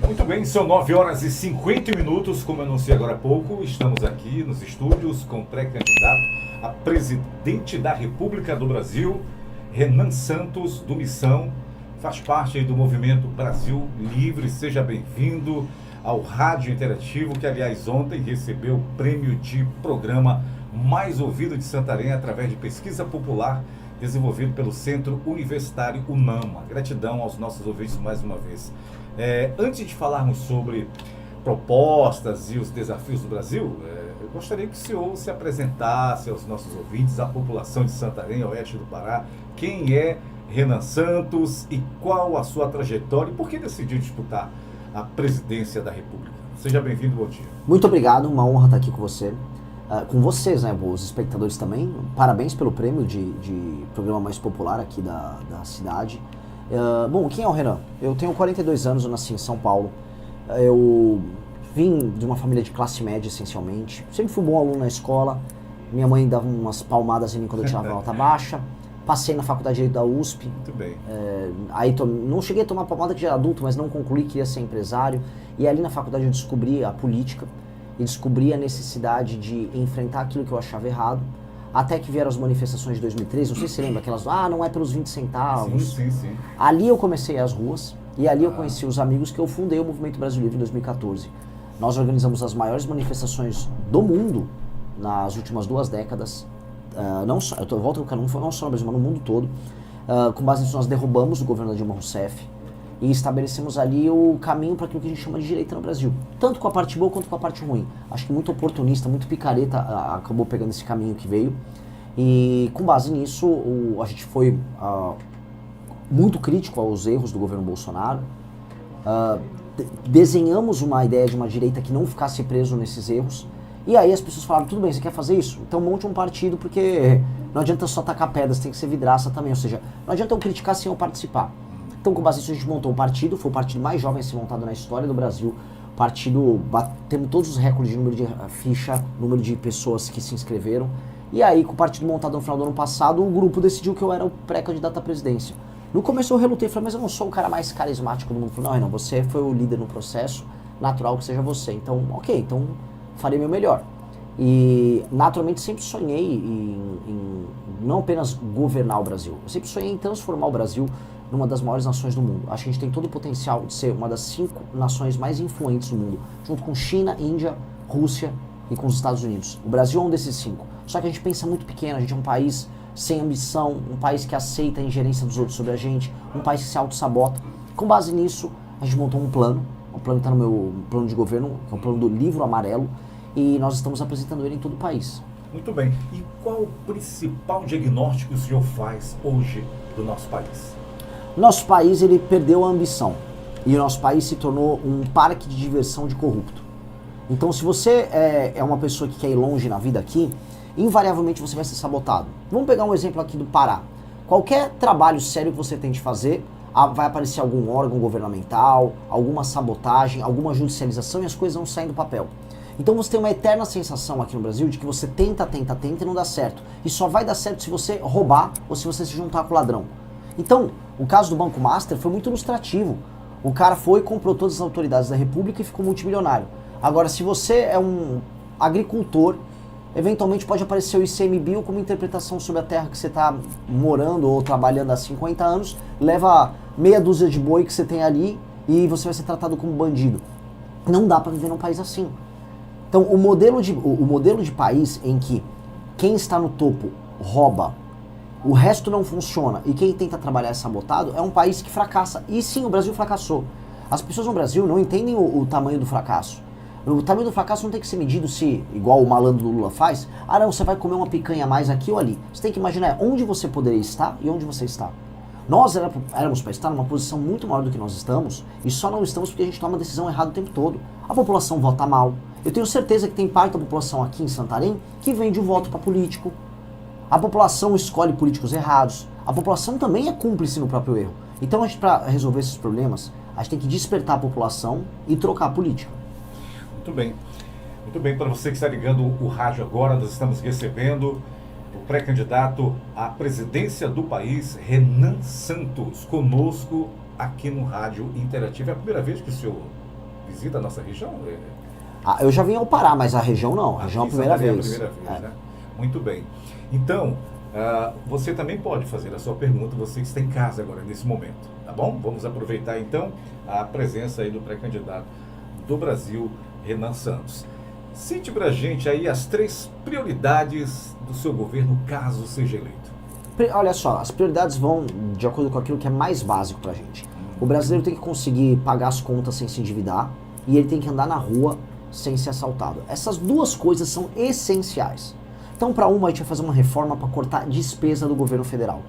Muito bem, são 9 horas e 50 minutos, como eu anunciei agora há pouco. Estamos aqui nos estúdios com o pré-candidato a presidente da República do Brasil, Renan Santos, do Missão. Faz parte aí do movimento Brasil Livre. Seja bem-vindo ao Rádio Interativo, que aliás ontem recebeu o prêmio de programa mais ouvido de Santarém através de pesquisa popular desenvolvido pelo Centro Universitário UNAMA. Gratidão aos nossos ouvintes mais uma vez. Antes de falarmos sobre propostas e os desafios do Brasil, eu gostaria que o senhor se apresentasse aos nossos ouvintes, à população de Santarém, oeste do Pará. Quem é Renan Santos e qual a sua trajetória e por que decidiu disputar a presidência da República? Seja bem-vindo, bom dia. Muito obrigado, uma honra estar aqui com você. Com vocês, né, os espectadores também. Parabéns pelo prêmio de programa mais popular aqui da cidade. Bom, quem é o Renan? Eu tenho 42 anos, eu nasci em São Paulo. Eu vim de uma família de classe média, essencialmente. Sempre fui bom aluno na escola. Minha mãe dava umas palmadas em mim quando eu tirava nota baixa. Passei na faculdade de Direito da USP. Muito bem. Aí não cheguei a tomar palmada que já era adulto, mas não concluí, queria ser empresário. E ali na faculdade eu descobri a política e descobri a necessidade de enfrentar aquilo que eu achava errado. Até que vieram as manifestações de 2013, não sei se você lembra, aquelas, não é pelos 20 centavos. Sim. Ali eu comecei às ruas e ali eu conheci os amigos que eu fundei o Movimento Brasil Livre em 2014. Nós organizamos as maiores manifestações do mundo nas últimas 2 décadas. Não só, eu volto no canal, não só no Brasil, mas no mundo todo. Com base nisso nós derrubamos o governo da Dilma Rousseff e estabelecemos ali o caminho para aquilo que a gente chama de direita no Brasil. Tanto com a parte boa quanto com a parte ruim. Acho que muito oportunista, muito picareta acabou pegando esse caminho que veio. E com base nisso, a gente foi muito crítico aos erros do governo Bolsonaro. Desenhamos uma ideia de uma direita que não ficasse preso nesses erros. E aí as pessoas falaram, tudo bem, você quer fazer isso? Então monte um partido, porque não adianta só tacar pedras, tem que ser vidraça também. Ou seja, não adianta eu criticar sem eu participar. Então, com base nisso, a gente montou um partido, foi o partido mais jovem a ser montado na história do Brasil. Partido, batemos todos os recordes de número de ficha, número de pessoas que se inscreveram. E aí, com o partido montado no final do ano passado, o grupo decidiu que eu era o pré-candidato à presidência. No começo eu relutei, falei, mas eu não sou o cara mais carismático do mundo. Falei, não, você foi o líder no processo, natural que seja você. Então, ok, então farei meu melhor. E, naturalmente, sempre sonhei em não apenas governar o Brasil, eu sempre sonhei em transformar o Brasil numa das maiores nações do mundo. Acho que a gente tem todo o potencial de ser uma das 5 nações mais influentes do mundo, junto com China, Índia, Rússia e com os Estados Unidos. O Brasil é um desses 5. Só que a gente pensa muito pequeno, a gente é um país sem ambição, um país que aceita a ingerência dos outros sobre a gente, um país que se auto-sabota. Com base nisso, a gente montou um plano, o plano está no meu plano de governo, que é o plano do Livro Amarelo, e nós estamos apresentando ele em todo o país. Muito bem. E qual o principal diagnóstico que o senhor faz hoje do nosso país? Nosso país, ele perdeu a ambição. E o nosso país se tornou um parque de diversão de corrupto. Então, se você é uma pessoa que quer ir longe na vida aqui, invariavelmente você vai ser sabotado. Vamos pegar um exemplo aqui do Pará. Qualquer trabalho sério que você tente fazer, vai aparecer algum órgão governamental, alguma sabotagem, alguma judicialização e as coisas não saem do papel. Então você tem uma eterna sensação aqui no Brasil de que você tenta e não dá certo. E só vai dar certo se você roubar ou se você se juntar com o ladrão. Então, o caso do Banco Master foi muito ilustrativo. O cara foi, comprou todas as autoridades da República e ficou multimilionário. Agora, se você é um agricultor, eventualmente pode aparecer o ICMBio como interpretação sobre a terra que você está morando ou trabalhando há 50 anos, leva meia dúzia de boi que você tem ali e você vai ser tratado como bandido. Não dá para viver num país assim. Então, o modelo de país em que quem está no topo rouba, o resto não funciona e quem tenta trabalhar é sabotado, é um país que fracassa. E sim, o Brasil fracassou. As pessoas no Brasil não entendem o tamanho do fracasso. O tamanho do fracasso não tem que ser medido se, igual o malandro do Lula faz, não, você vai comer uma picanha a mais aqui ou ali. Você tem que imaginar onde você poderia estar e onde você está. Nós éramos para estar numa posição muito maior do que nós estamos e só não estamos porque a gente toma a decisão errada o tempo todo. A população vota mal. Eu tenho certeza que tem parte da população aqui em Santarém que vende o voto para político. A população escolhe políticos errados. A população também é cúmplice no próprio erro. Então, para resolver esses problemas, a gente tem que despertar a população e trocar a política. Muito bem. Muito bem, para você que está ligando o rádio agora, nós estamos recebendo o pré-candidato à presidência do país, Renan Santos, conosco aqui no Rádio Interativo. É a primeira vez que o senhor visita a nossa região? Eu já vim ao Pará, mas a região não. A região é a primeira vez. Né? Muito bem. Então, você também pode fazer a sua pergunta, você que está em casa agora, nesse momento, tá bom? Vamos aproveitar, então, a presença aí do pré-candidato do Brasil, Renan Santos. Cite pra gente aí as 3 prioridades do seu governo, caso seja eleito. Olha só, as prioridades vão de acordo com aquilo que é mais básico pra gente. O brasileiro tem que conseguir pagar as contas sem se endividar e ele tem que andar na rua sem ser assaltado. Essas 2 coisas são essenciais. Então, para uma, a gente vai fazer uma reforma para cortar despesa do governo federal.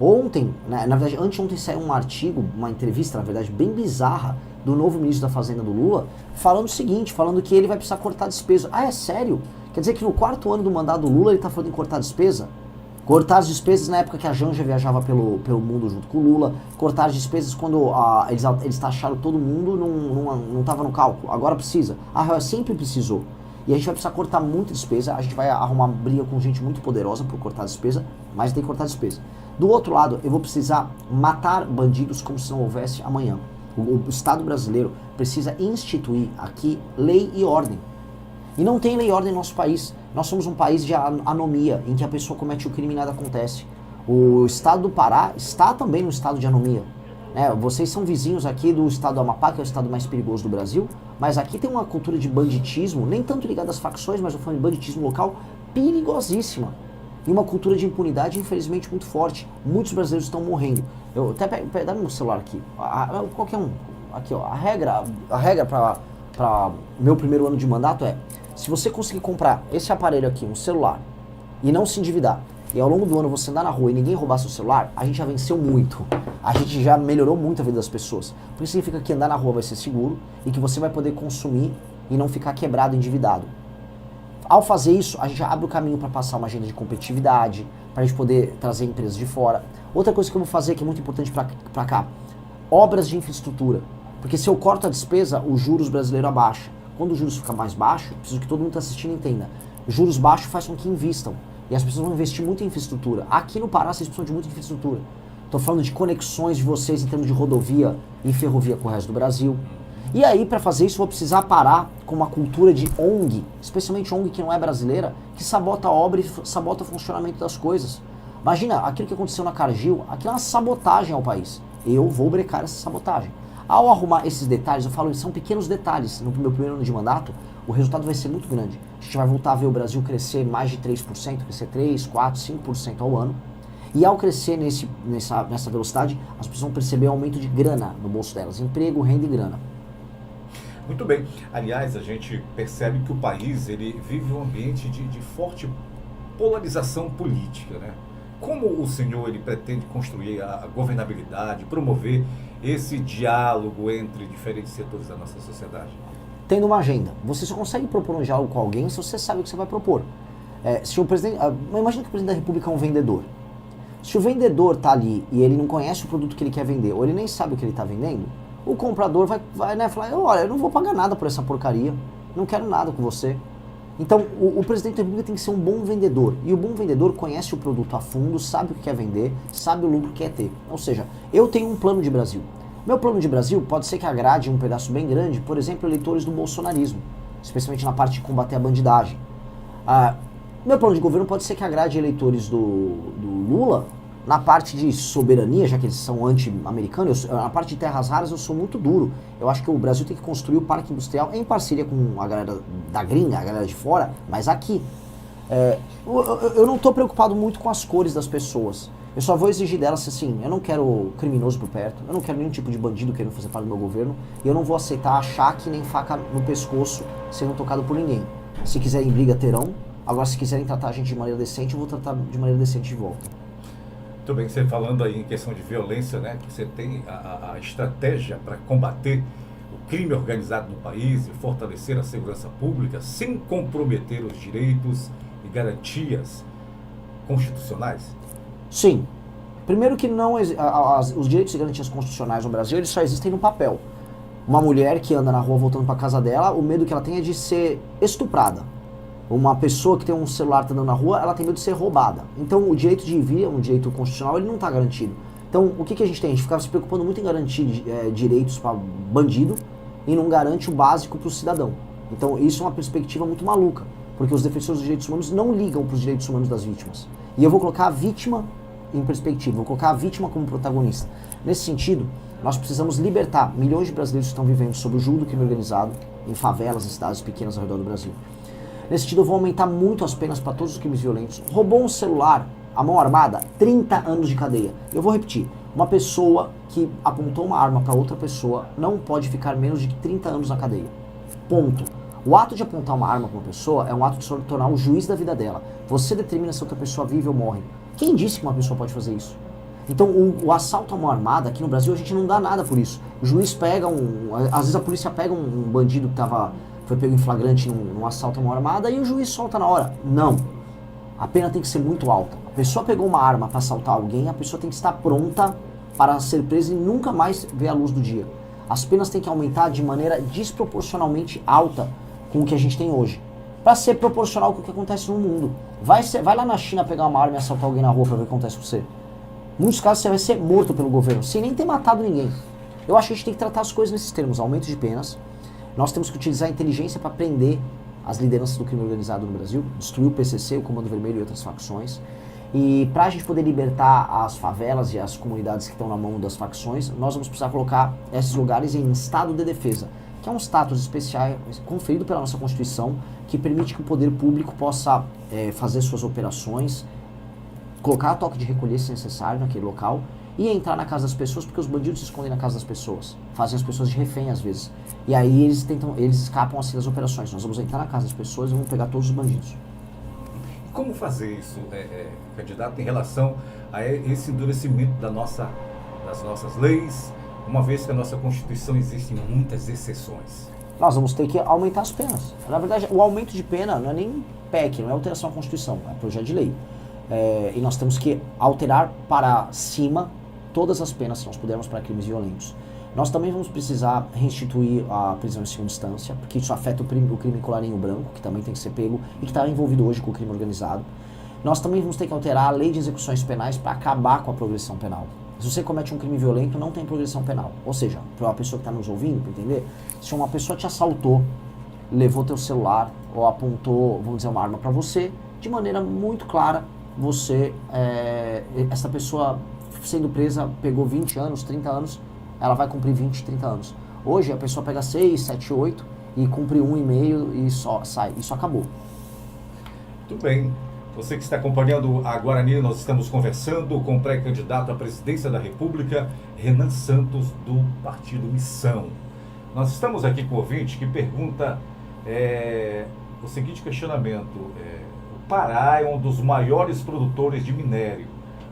Ontem, né, na verdade, anteontem saiu um artigo, uma entrevista, na verdade, bem bizarra, do novo ministro da Fazenda do Lula, falando o seguinte, falando que ele vai precisar cortar despesa. É sério? Quer dizer que no 4º ano do mandato do Lula ele tá falando em cortar despesa? Cortar as despesas na época que a Janja viajava pelo mundo junto com o Lula, cortar as despesas quando eles taxaram todo mundo, não tava no cálculo, agora precisa. A Real sempre precisou. E a gente vai precisar cortar muita despesa, a gente vai arrumar briga com gente muito poderosa por cortar despesa, mas tem que cortar despesa. Do outro lado, eu vou precisar matar bandidos como se não houvesse amanhã. O Estado brasileiro precisa instituir aqui lei e ordem. E não tem lei e ordem no nosso país. Nós somos um país de anomia, em que a pessoa comete o crime e nada acontece. O estado do Pará está também no estado de anomia. Vocês são vizinhos aqui do estado do Amapá, que é o estado mais perigoso do Brasil, mas aqui tem uma cultura de banditismo, nem tanto ligada às facções, mas eu falo de banditismo local, perigosíssima. E uma cultura de impunidade, infelizmente, muito forte. Muitos brasileiros estão morrendo. Eu até dá meu celular aqui. Qualquer um. Aqui, ó. A regra para meu primeiro ano de mandato é: se você conseguir comprar esse aparelho aqui, um celular, e não se endividar, e ao longo do ano você andar na rua e ninguém roubar seu celular, a gente já venceu muito. A gente já melhorou muito a vida das pessoas. Porque significa que andar na rua vai ser seguro e que você vai poder consumir e não ficar quebrado, endividado. Ao fazer isso, a gente já abre o caminho para passar uma agenda de competitividade, para a gente poder trazer empresas de fora. Outra coisa que eu vou fazer, que é muito importante para cá, obras de infraestrutura. Porque se eu corto a despesa, os juros brasileiros abaixam. Quando os juros ficam mais baixos, preciso que todo mundo que está assistindo entenda. Juros baixos faz com que invistam. E as pessoas vão investir muito em infraestrutura. Aqui no Pará, vocês precisam de muita infraestrutura. Estou falando de conexões de vocês em termos de rodovia e ferrovia com o resto do Brasil. E aí, para fazer isso, eu vou precisar parar com uma cultura de ONG, especialmente ONG que não é brasileira, que sabota a obra e sabota o funcionamento das coisas. Imagina, aquilo que aconteceu na Cargill, aquilo é uma sabotagem ao país. Eu vou brecar essa sabotagem. Ao arrumar esses detalhes, eu falo, são pequenos detalhes. No meu primeiro ano de mandato, o resultado vai ser muito grande. A gente vai voltar a ver o Brasil crescer mais de 3%, crescer 3, 4, 5% ao ano. E ao crescer nessa velocidade, as pessoas vão perceber um aumento de grana no bolso delas. Emprego, renda e grana. Muito bem. Aliás, a gente percebe que o país ele vive um ambiente de forte polarização política, né? Como o senhor ele pretende construir a governabilidade, promover esse diálogo entre diferentes setores da nossa sociedade? Tendo uma agenda. Você só consegue propor um diálogo com alguém se você sabe o que você vai propor. Se o presidente, imagina que o presidente da República é um vendedor. Se o vendedor está ali e ele não conhece o produto que ele quer vender, ou ele nem sabe o que ele está vendendo, o comprador vai né, falar, olha, eu não vou pagar nada por essa porcaria, não quero nada com você. Então, o presidente da República tem que ser um bom vendedor. E o bom vendedor conhece o produto a fundo, sabe o que quer vender, sabe o lucro que quer ter. Ou seja, eu tenho um plano de Brasil. Meu plano de Brasil pode ser que agrade um pedaço bem grande, por exemplo, eleitores do bolsonarismo, especialmente na parte de combater a bandidagem. Meu plano de governo pode ser que agrade eleitores do Lula na parte de soberania, já que eles são anti-americanos. Na parte de terras raras eu sou muito duro. Eu acho que o Brasil tem que construir o parque industrial em parceria com a galera da gringa, a galera de fora, mas aqui. Eu não estou preocupado muito com as cores das pessoas. Eu só vou exigir delas assim, eu não quero criminoso por perto, eu não quero nenhum tipo de bandido querendo fazer parte do meu governo, e eu não vou aceitar choque nem faca no pescoço sendo tocado por ninguém. Se quiserem briga, terão. Agora, se quiserem tratar a gente de maneira decente, eu vou tratar de maneira decente de volta. Muito bem, você falando aí em questão de violência, né, que você tem a estratégia para combater o crime organizado no país e fortalecer a segurança pública sem comprometer os direitos e garantias constitucionais? Sim. Primeiro que não os direitos e garantias constitucionais no Brasil, eles só existem no papel. Uma mulher que anda na rua voltando para casa dela, o medo que ela tem é de ser estuprada. Uma pessoa que tem um celular andando na rua, ela tem medo de ser roubada. Então o direito de ir e vir, um direito constitucional, ele não está garantido. Então o que a gente tem? A gente ficava se preocupando muito em garantir direitos para bandido e não garante o básico para o cidadão. Então isso é uma perspectiva muito maluca, porque os defensores dos direitos humanos não ligam para os direitos humanos das vítimas. E eu vou colocar a vítima em perspectiva, vou colocar a vítima como protagonista. Nesse sentido, nós precisamos libertar milhões de brasileiros que estão vivendo sob o jugo do crime organizado, em favelas e cidades pequenas ao redor do Brasil. Nesse sentido, eu vou aumentar muito as penas para todos os crimes violentos. Roubou um celular, a mão armada, 30 anos de cadeia. Eu vou repetir, uma pessoa que apontou uma arma para outra pessoa não pode ficar menos de 30 anos na cadeia. Ponto. O ato de apontar uma arma para uma pessoa é um ato de se tornar o juiz da vida dela. Você determina se outra pessoa vive ou morre. Quem disse que uma pessoa pode fazer isso? Então, o assalto à mão armada, aqui no Brasil, a gente não dá nada por isso. O juiz pega às vezes a polícia pega um bandido que foi pego em flagrante num assalto à mão armada e o juiz solta na hora. Não. A pena tem que ser muito alta. A pessoa pegou uma arma para assaltar alguém, a pessoa tem que estar pronta para ser presa e nunca mais ver a luz do dia. As penas têm que aumentar de maneira desproporcionalmente alta com o que a gente tem hoje, para ser proporcional com o que acontece no mundo. Vai lá na China pegar uma arma e assaltar alguém na rua para ver o que acontece com você. Em muitos casos você vai ser morto pelo governo, sem nem ter matado ninguém. Eu acho que a gente tem que tratar as coisas nesses termos, aumento de penas. Nós temos que utilizar a inteligência para prender as lideranças do crime organizado no Brasil, destruir o PCC, o Comando Vermelho e outras facções. E para a gente poder libertar as favelas e as comunidades que estão na mão das facções, nós vamos precisar colocar esses lugares em estado de defesa, que é um status especial conferido pela nossa Constituição, que permite que o poder público possa fazer suas operações, colocar toque de recolher se necessário naquele local e entrar na casa das pessoas, porque os bandidos se escondem na casa das pessoas, fazem as pessoas de refém às vezes. E aí eles escapam assim das operações. Nós vamos entrar na casa das pessoas e vamos pegar todos os bandidos. E como fazer isso, candidato, em relação a esse endurecimento das nossas leis, uma vez que a nossa Constituição existe muitas exceções? Nós vamos ter que aumentar as penas. Na verdade, o aumento de pena não é nem PEC, não é alteração à Constituição, é projeto de lei. E nós temos que alterar para cima todas as penas, se nós pudermos, para crimes violentos. Nós também vamos precisar restituir a prisão em segunda instância, porque isso afeta o crime colarinho branco, que também tem que ser pego e que está envolvido hoje com o crime organizado. Nós também vamos ter que alterar a lei de execuções penais para acabar com a progressão penal. Se você comete um crime violento, não tem progressão penal. Ou seja, para a pessoa que está nos ouvindo, para entender, se uma pessoa te assaltou, levou teu celular ou apontou, vamos dizer, uma arma para você, de maneira muito clara, essa pessoa sendo presa pegou 20 anos, 30 anos, ela vai cumprir 20, 30 anos. Hoje a pessoa pega 6, 7, 8 e cumpre 1,5 e só sai. Isso acabou. Muito bem. Você que está acompanhando a Guarani, nós estamos conversando com o pré-candidato à presidência da República, Renan Santos, do Partido Missão. Nós estamos aqui com o ouvinte que pergunta o seguinte questionamento. O Pará é um dos maiores produtores de minério,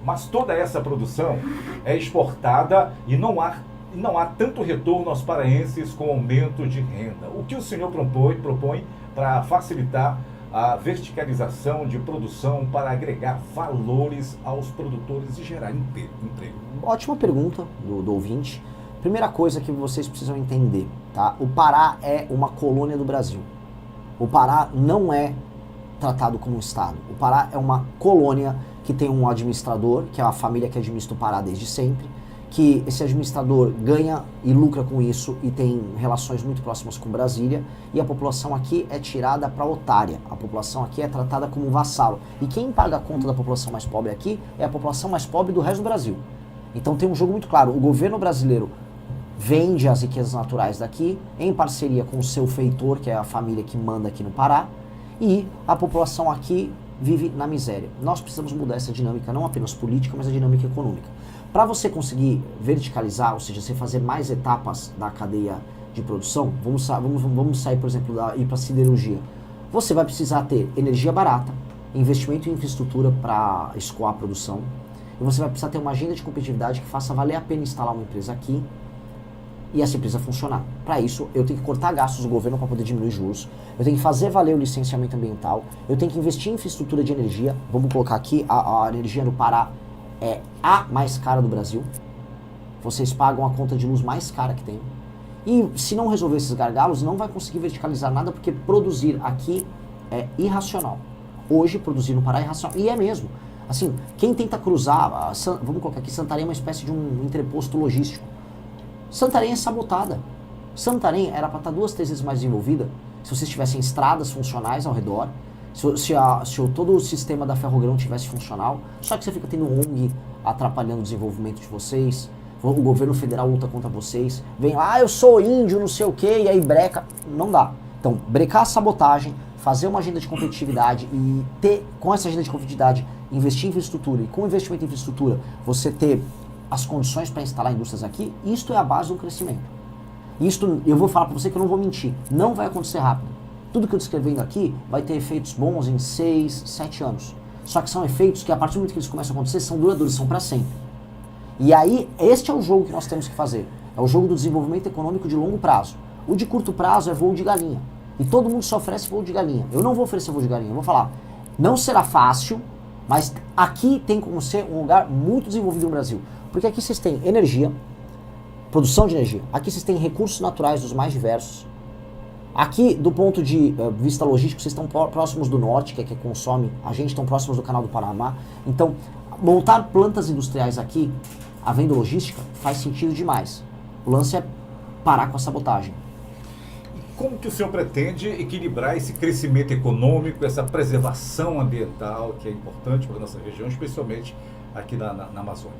mas toda essa produção é exportada e não há tanto retorno aos paraenses com aumento de renda. O que o senhor propõe para facilitar a verticalização de produção para agregar valores aos produtores e gerar emprego? Ótima pergunta do ouvinte. Primeira coisa que vocês precisam entender, tá? O Pará é uma colônia do Brasil. O Pará não é tratado como um estado. O Pará é uma colônia que tem um administrador, que é a família que administra o Pará desde sempre, que esse administrador ganha e lucra com isso e tem relações muito próximas com Brasília, e a população aqui é tirada para otária. A população aqui é tratada como um vassalo. E quem paga a conta da população mais pobre aqui é a população mais pobre do resto do Brasil. Então tem um jogo muito claro. O governo brasileiro vende as riquezas naturais daqui, em parceria com o seu feitor, que é a família que manda aqui no Pará, e a população aqui vive na miséria. Nós precisamos mudar essa dinâmica, não apenas política, mas a dinâmica econômica. Para você conseguir verticalizar, ou seja, você fazer mais etapas da cadeia de produção, vamos sair, por exemplo, ir para a siderurgia. Você vai precisar ter energia barata, investimento em infraestrutura para escoar a produção, e você vai precisar ter uma agenda de competitividade que faça valer a pena instalar uma empresa aqui e essa empresa funcionar. Para isso, eu tenho que cortar gastos do governo para poder diminuir juros, eu tenho que fazer valer o licenciamento ambiental, eu tenho que investir em infraestrutura de energia. Vamos colocar aqui, a energia no Pará é a mais cara do Brasil. Vocês pagam a conta de luz mais cara que tem. E se não resolver esses gargalos, não vai conseguir verticalizar nada, porque produzir aqui é irracional. Hoje, produzir no Pará é irracional. E é mesmo. Assim, quem tenta cruzar, vamos colocar aqui, Santarém é uma espécie de um entreposto logístico. Santarém é sabotada. Santarém era para estar 2, 3 vezes mais desenvolvida se vocês tivessem estradas funcionais ao redor, se todo o sistema da Ferrogrão tivesse funcional, só que você fica tendo ONG atrapalhando o desenvolvimento de vocês, o governo federal luta contra vocês, vem lá, eu sou índio, não sei o que, e aí breca, não dá. Então, brecar a sabotagem, fazer uma agenda de competitividade e ter, com essa agenda de competitividade, investir em infraestrutura, e com o investimento em infraestrutura, você ter as condições para instalar indústrias aqui, isto é a base do crescimento. Isto, eu vou falar para você que eu não vou mentir, não vai acontecer rápido. Tudo que eu descrevendo aqui vai ter efeitos bons em 6, 7 anos. Só que são efeitos que, a partir do momento que eles começam a acontecer, são duradouros, são para sempre. E aí, este é o jogo que nós temos que fazer. É o jogo do desenvolvimento econômico de longo prazo. O de curto prazo é voo de galinha. E todo mundo só oferece voo de galinha. Eu não vou oferecer voo de galinha, eu vou falar, não será fácil, mas aqui tem como ser um lugar muito desenvolvido no Brasil. Porque aqui vocês têm energia, produção de energia. Aqui vocês têm recursos naturais dos mais diversos. Aqui, do ponto de vista logístico, vocês estão próximos do norte, que é que consome. A gente estão próximos do canal do Panamá. Então, montar plantas industriais aqui, havendo logística, faz sentido demais. O lance é parar com a sabotagem. E como que o senhor pretende equilibrar esse crescimento econômico, essa preservação ambiental, que é importante para a nossa região, especialmente aqui na Amazônia?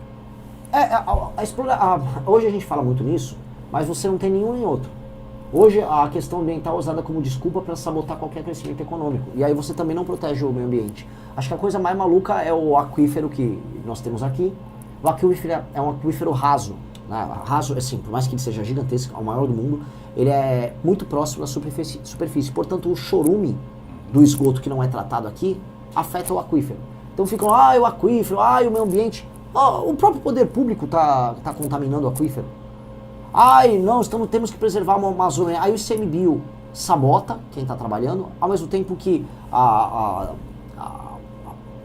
Hoje a gente fala muito nisso, mas você não tem nenhum nem outro. Hoje a questão ambiental é usada como desculpa para sabotar qualquer crescimento econômico. E aí você também não protege o meio ambiente. Acho que a coisa mais maluca é o aquífero que nós temos aqui. O aquífero é um aquífero raso. Né? Raso, assim, por mais que ele seja gigantesco, é o maior do mundo, ele é muito próximo da superfície. Portanto, o chorume do esgoto que não é tratado aqui afeta o aquífero. Então ficam, o aquífero, o meio ambiente. O próprio poder público tá contaminando o aquífero. Não, temos que preservar a Amazônia. Aí o ICMBio sabota quem está trabalhando, ao mesmo tempo que a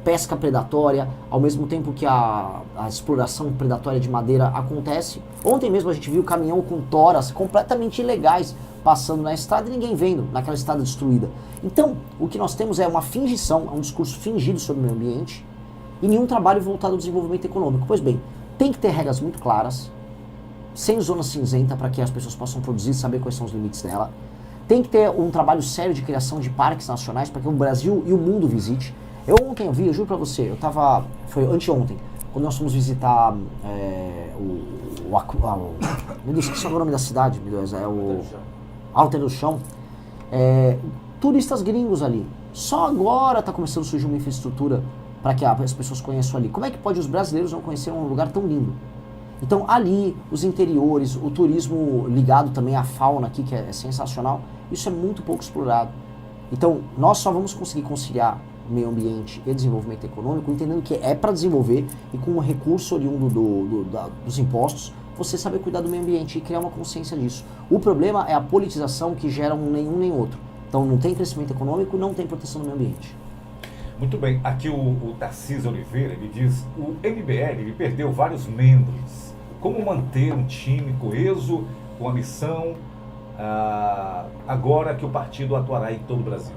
pesca predatória, ao mesmo tempo que a exploração predatória de madeira acontece. Ontem mesmo a gente viu caminhão com toras completamente ilegais passando na estrada e ninguém vendo, naquela estrada destruída. Então, o que nós temos é uma fingição, é um discurso fingido sobre o meio ambiente e nenhum trabalho voltado ao desenvolvimento econômico. Pois bem, tem que ter regras muito claras, sem zona cinzenta para que as pessoas possam produzir e saber quais são os limites dela. Tem que ter um trabalho sério de criação de parques nacionais para que o Brasil e o mundo visite. Eu juro pra você, foi anteontem, quando nós fomos visitar meu Deus, esqueci o nome da cidade, meu Deus, é o Alter do Chão, turistas gringos ali. Só agora está começando a surgir uma infraestrutura para que as pessoas conheçam ali. Como é que pode os brasileiros não conhecer um lugar tão lindo? Então ali, os interiores, o turismo ligado também à fauna aqui, que é sensacional, isso é muito pouco explorado. Então nós só vamos conseguir conciliar meio ambiente e desenvolvimento econômico, entendendo que é para desenvolver e com o recurso oriundo dos impostos, você saber cuidar do meio ambiente e criar uma consciência disso. O problema é a politização que gera nenhum nem outro. Então não tem crescimento econômico, não tem proteção do meio ambiente. Muito bem, aqui o Tarcísio Oliveira, ele diz, o MBL ele perdeu vários membros. Como manter um time coeso, com a missão, agora que o partido atuará em todo o Brasil?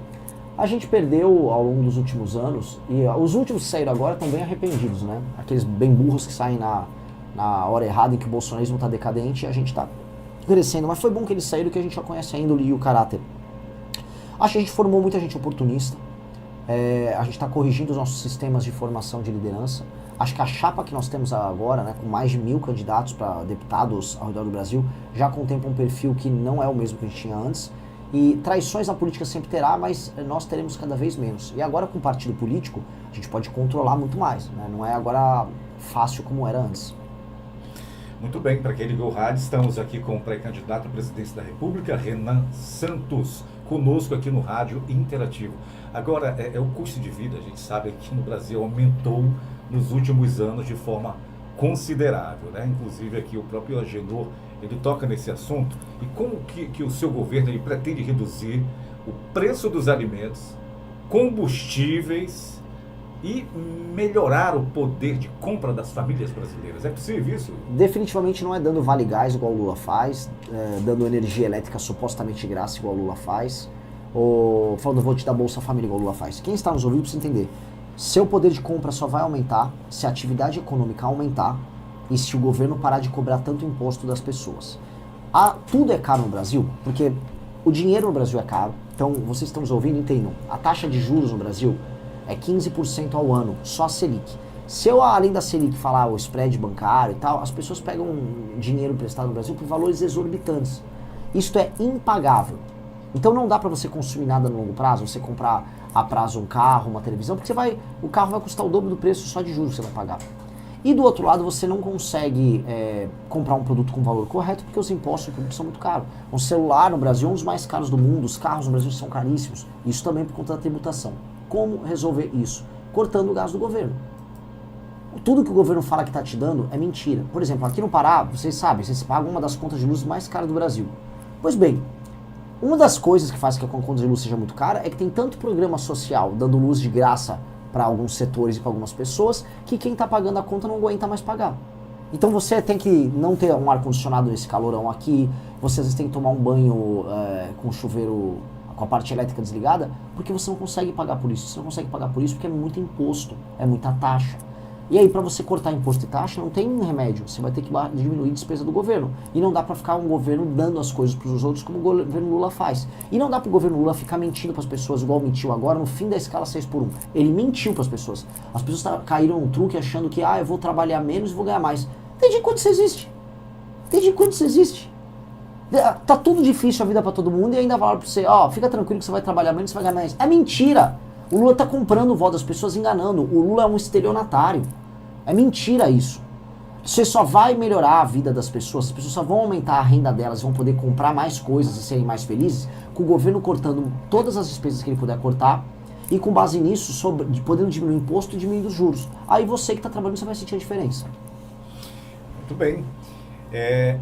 A gente perdeu ao longo dos últimos anos, e os últimos que saíram agora estão bem arrependidos, né? Aqueles bem burros que saem na hora errada em que o bolsonarismo está decadente e a gente está crescendo. Mas foi bom que eles saíram, que a gente já conhece a índole e o caráter. Acho que a gente formou muita gente oportunista, a gente está corrigindo os nossos sistemas de formação de liderança. Acho que a chapa que nós temos agora, né, com mais de 1000 candidatos para deputados ao redor do Brasil, já contempla um perfil que não é o mesmo que a gente tinha antes. E traições na política sempre terá, mas nós teremos cada vez menos. E agora com o partido político, a gente pode controlar muito mais, né? Não é agora fácil como era antes. Muito bem, para quem ligou o rádio, estamos aqui com o pré-candidato à presidência da República, Renan Santos, conosco aqui no Rádio Interativo. Agora, o custo de vida, a gente sabe que no Brasil aumentou nos últimos anos de forma considerável, né? Inclusive aqui o próprio Agenor, ele toca nesse assunto. E como que o seu governo ele pretende reduzir o preço dos alimentos, combustíveis e melhorar o poder de compra das famílias brasileiras? É possível isso? Definitivamente não é dando vale gás igual o Lula faz, dando energia elétrica supostamente de graça igual o Lula faz, ou falando vou te dar Bolsa Família igual o Lula faz. Quem está nos ouvindo precisa entender. Seu poder de compra só vai aumentar se a atividade econômica aumentar e se o governo parar de cobrar tanto imposto das pessoas. Tudo é caro no Brasil, porque o dinheiro no Brasil é caro. Então, vocês estão nos ouvindo, entendam. A taxa de juros no Brasil é 15% ao ano, só a Selic. Se eu, além da Selic, falar o spread bancário e tal, as pessoas pegam dinheiro emprestado no Brasil por valores exorbitantes. Isto é impagável. Então não dá para você consumir nada no longo prazo, você comprar a prazo um carro, uma televisão, porque o carro vai custar o dobro do preço só de juros que você vai pagar. E do outro lado, você não consegue comprar um produto com valor correto, porque os impostos do produto são muito caros. Um celular no Brasil é um dos mais caros do mundo, os carros no Brasil são caríssimos. Isso também por conta da tributação. Como resolver isso? Cortando o gasto do governo. Tudo que o governo fala que está te dando é mentira. Por exemplo, aqui no Pará, vocês sabem, vocês pagam uma das contas de luz mais caras do Brasil. Pois bem, uma das coisas que faz que a conta de luz seja muito cara é que tem tanto programa social dando luz de graça para alguns setores e para algumas pessoas que quem está pagando a conta não aguenta mais pagar. Então você tem que não ter um ar-condicionado nesse calorão aqui, você às vezes tem que tomar um banho com o chuveiro, com a parte elétrica desligada, porque você não consegue pagar por isso. Você não consegue pagar por isso porque é muito imposto, é muita taxa. E aí, para você cortar imposto e taxa, não tem remédio. Você vai ter que diminuir a despesa do governo. E não dá para ficar um governo dando as coisas para os outros como o governo Lula faz. E não dá para o governo Lula ficar mentindo para as pessoas, igual mentiu agora no fim da escala 6x1. Ele mentiu para as pessoas. As pessoas caíram num truque achando que eu vou trabalhar menos e vou ganhar mais. Desde quando isso existe? Desde quando isso existe? Tá tudo difícil a vida para todo mundo e ainda falaram para você, fica tranquilo que você vai trabalhar menos e você vai ganhar mais. É mentira! O Lula tá comprando o voto das pessoas, enganando. O Lula é um estelionatário. É mentira isso. Você só vai melhorar a vida das pessoas, as pessoas só vão aumentar a renda delas, vão poder comprar mais coisas e serem mais felizes, com o governo cortando todas as despesas que ele puder cortar e com base nisso, podendo diminuir o imposto e diminuir os juros. Aí você que está trabalhando, você vai sentir a diferença. Muito bem.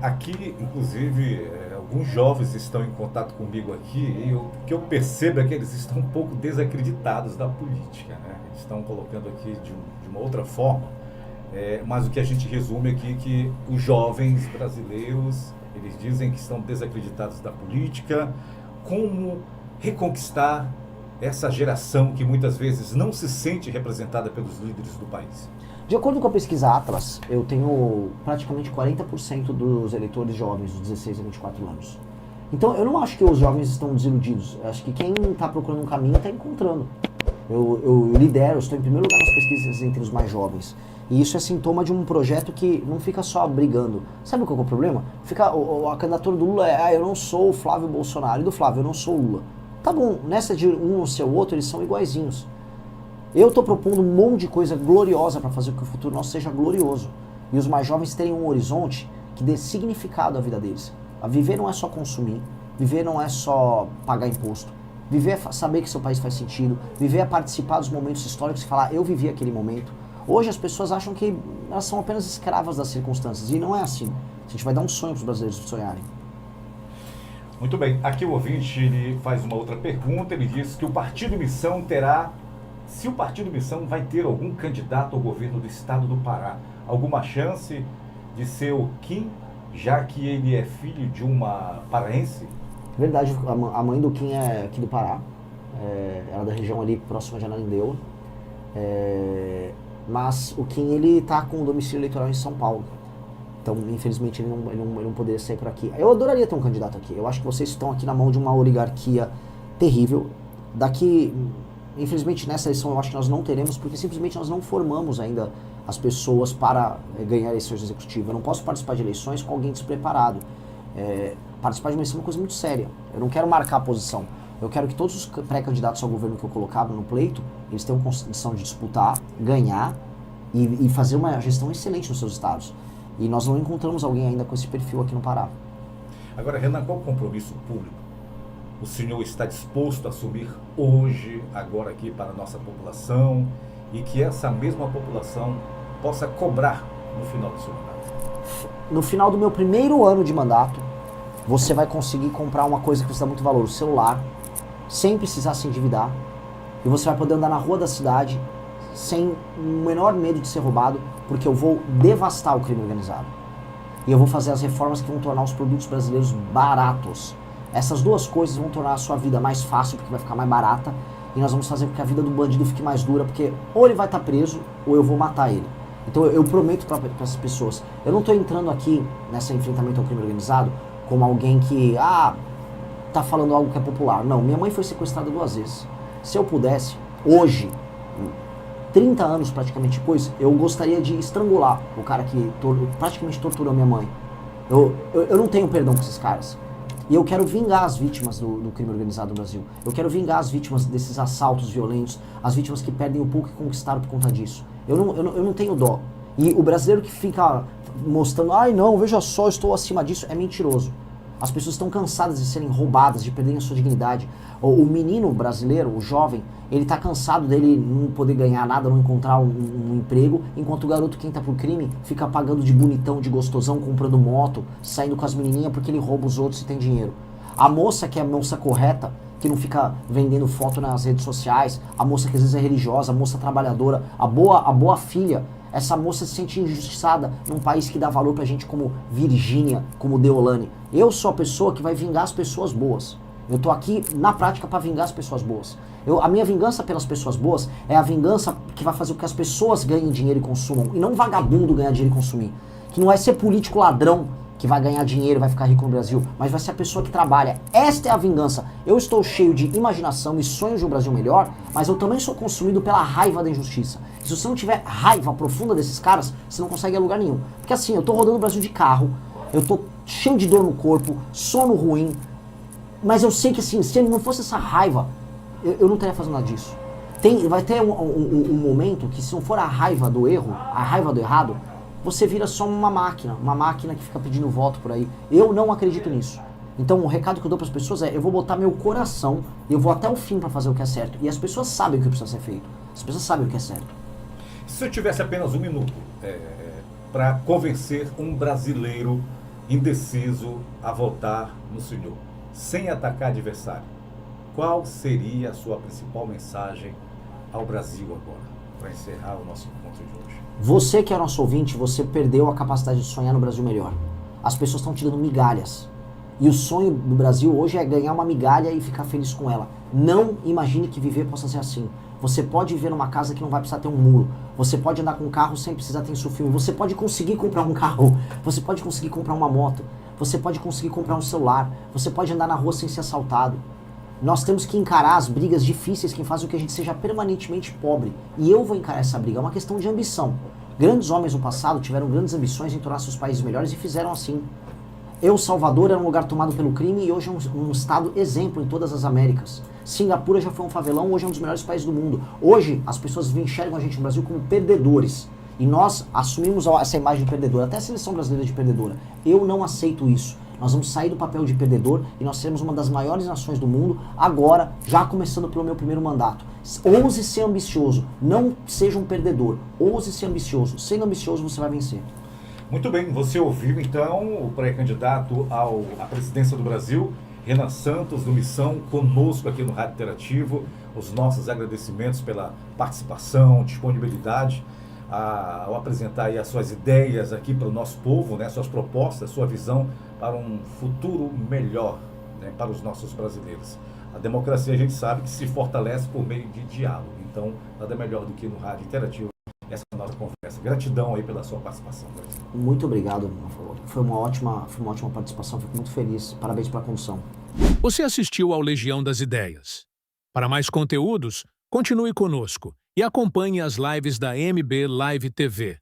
Aqui, inclusive, alguns jovens estão em contato comigo aqui e o que eu percebo é que eles estão um pouco desacreditados da política, né? Eles estão colocando aqui de uma outra forma, mas o que a gente resume aqui é que os jovens brasileiros, eles dizem que estão desacreditados da política. Como reconquistar essa geração que muitas vezes não se sente representada pelos líderes do país? De acordo com a pesquisa Atlas, eu tenho praticamente 40% dos eleitores jovens, dos 16 a 24 anos. Então, eu não acho que os jovens estão desiludidos. Eu acho que quem está procurando um caminho está encontrando. Eu lidero, eu estou em primeiro lugar nas pesquisas entre os mais jovens. E isso é sintoma de um projeto que não fica só brigando. Sabe qual é o problema? A candidatura do Lula eu não sou o Flávio Bolsonaro, e do Flávio, eu não sou o Lula. Tá bom, nessa de um não ser o outro, eles são iguaizinhos. Eu estou propondo um monte de coisa gloriosa para fazer com que o futuro nosso seja glorioso. E os mais jovens terem um horizonte que dê significado à vida deles. A viver não é só consumir, viver não é só pagar imposto. Viver é saber que seu país faz sentido, viver é participar dos momentos históricos e falar, eu vivi aquele momento. Hoje as pessoas acham que elas são apenas escravas das circunstâncias, e não é assim. A gente vai dar um sonho para os brasileiros sonharem. Muito bem, aqui o ouvinte ele faz uma outra pergunta, ele diz que o Partido Missão se o Partido Missão vai ter algum candidato ao governo do estado do Pará, alguma chance de ser o Kim, já que ele é filho de uma paraense? Verdade, a mãe do Kim é aqui do Pará, ela é da região ali próxima de Ananindeua, mas o Kim ele tá com o domicílio eleitoral em São Paulo, então infelizmente ele não poderia sair por aqui. Eu adoraria ter um candidato aqui, eu acho que vocês estão aqui na mão de uma oligarquia terrível, infelizmente nessa eleição eu acho que nós não teremos, porque simplesmente nós não formamos ainda as pessoas para ganhar eleições executivas. Eu não posso participar de eleições com alguém despreparado. Participar de uma eleição é uma coisa muito séria. Eu não quero marcar a posição. Eu quero que todos os pré-candidatos ao governo que eu colocava no pleito, eles tenham condição de disputar, ganhar e fazer uma gestão excelente nos seus estados. E nós não encontramos alguém ainda com esse perfil aqui no Pará. Agora, Renan, qual o compromisso público o senhor está disposto a assumir hoje, agora aqui para a nossa população, e que essa mesma população possa cobrar no final do seu mandato? No final do meu primeiro ano de mandato, você vai conseguir comprar uma coisa que você dá muito valor, o celular, sem precisar se endividar, e você vai poder andar na rua da cidade sem o menor medo de ser roubado, porque eu vou devastar o crime organizado. E eu vou fazer as reformas que vão tornar os produtos brasileiros baratos. Essas duas coisas vão tornar a sua vida mais fácil, porque vai ficar mais barata, e nós vamos fazer com que a vida do bandido fique mais dura, porque ou ele vai estar preso, ou eu vou matar ele. Então eu prometo para essas pessoas, eu não estou entrando aqui nesse enfrentamento ao crime organizado como alguém que, tá falando algo que é popular. Não, minha mãe foi sequestrada 2 vezes. Se eu pudesse, hoje, 30 anos praticamente depois, eu gostaria de estrangular o cara que praticamente torturou minha mãe. Eu não tenho perdão com esses caras. E eu quero vingar as vítimas do crime organizado no Brasil. Eu quero vingar as vítimas desses assaltos violentos, as vítimas que perdem o pouco que conquistaram por conta disso. Eu não tenho dó. E o brasileiro que fica mostrando, não, veja só, eu estou acima disso, é mentiroso. As pessoas estão cansadas de serem roubadas, de perderem a sua dignidade. O menino brasileiro, o jovem, ele está cansado dele não poder ganhar nada, não encontrar um emprego, enquanto o garoto que entra pro crime fica pagando de bonitão, de gostosão, comprando moto, saindo com as menininhas porque ele rouba os outros e tem dinheiro. A moça que é a moça correta, que não fica vendendo foto nas redes sociais, a moça que às vezes é religiosa, a moça trabalhadora, a boa filha, essa moça se sente injustiçada num país que dá valor pra gente como Virgínia, como Deolane. Eu sou a pessoa que vai vingar as pessoas boas. Eu tô aqui na prática para vingar as pessoas boas. A minha vingança pelas pessoas boas é a vingança que vai fazer com que as pessoas ganhem dinheiro e consumam, e não vagabundo ganhar dinheiro e consumir. Que não vai ser político ladrão que vai ganhar dinheiro e vai ficar rico no Brasil, mas vai ser a pessoa que trabalha. Esta é a vingança. Eu estou cheio de imaginação e sonhos de um Brasil melhor, mas eu também sou consumido pela raiva da injustiça. E se você não tiver raiva profunda desses caras, você não consegue ir a lugar nenhum. Porque assim, eu tô rodando o Brasil de carro, eu tô cheio de dor no corpo, sono ruim, mas eu sei que assim, se não fosse essa raiva, eu não estaria fazendo nada disso. Vai ter um momento que se não for a raiva do erro, a raiva do errado, você vira só uma máquina que fica pedindo voto por aí. Eu não acredito nisso. Então o recado que eu dou para as pessoas é, eu vou botar meu coração, eu vou até o fim para fazer o que é certo. E as pessoas sabem o que precisa ser feito. As pessoas sabem o que é certo. Se eu tivesse apenas 1 minuto para convencer um brasileiro indeciso a votar no senhor, sem atacar adversário, qual seria a sua principal mensagem ao Brasil agora, para encerrar o nosso encontro de hoje? Você que é nosso ouvinte, você perdeu a capacidade de sonhar no Brasil melhor. As pessoas estão te dando migalhas. E o sonho do Brasil hoje é ganhar uma migalha e ficar feliz com ela. Não imagine que viver possa ser assim. Você pode viver numa casa que não vai precisar ter um muro. Você pode andar com um carro sem precisar ter filme. Você pode conseguir comprar um carro. Você pode conseguir comprar uma moto. Você pode conseguir comprar um celular. Você pode andar na rua sem ser assaltado. Nós temos que encarar as brigas difíceis que fazem com que a gente seja permanentemente pobre. E eu vou encarar essa briga. É uma questão de ambição. Grandes homens no passado tiveram grandes ambições em tornar seus países melhores e fizeram assim. El Salvador era um lugar tomado pelo crime e hoje é um estado exemplo em todas as Américas. Singapura já foi um favelão, hoje é um dos melhores países do mundo. Hoje as pessoas enxergam a gente no Brasil como perdedores. E nós assumimos essa imagem de perdedor, até a seleção brasileira de perdedora. Eu não aceito isso. Nós vamos sair do papel de perdedor e nós seremos uma das maiores nações do mundo, agora, já começando pelo meu primeiro mandato. Ouse ser ambicioso, não seja um perdedor. Ouse ser ambicioso. Sendo ambicioso, você vai vencer. Muito bem, você ouviu então o pré-candidato à presidência do Brasil, Renan Santos, do Missão, conosco aqui no Rádio Interativo. Os nossos agradecimentos pela participação, disponibilidade, ao apresentar aí as suas ideias aqui para o nosso povo, né, suas propostas, sua visão para um futuro melhor, né, para os nossos brasileiros. A democracia a gente sabe que se fortalece por meio de diálogo, então nada melhor do que no Rádio Interativo essa nossa conversa. Gratidão aí pela sua participação. Muito obrigado, foi uma ótima participação, fico muito feliz, parabéns pela condução. Você assistiu ao Legião das Ideias. Para mais conteúdos, continue conosco e acompanhe as lives da MB Live TV.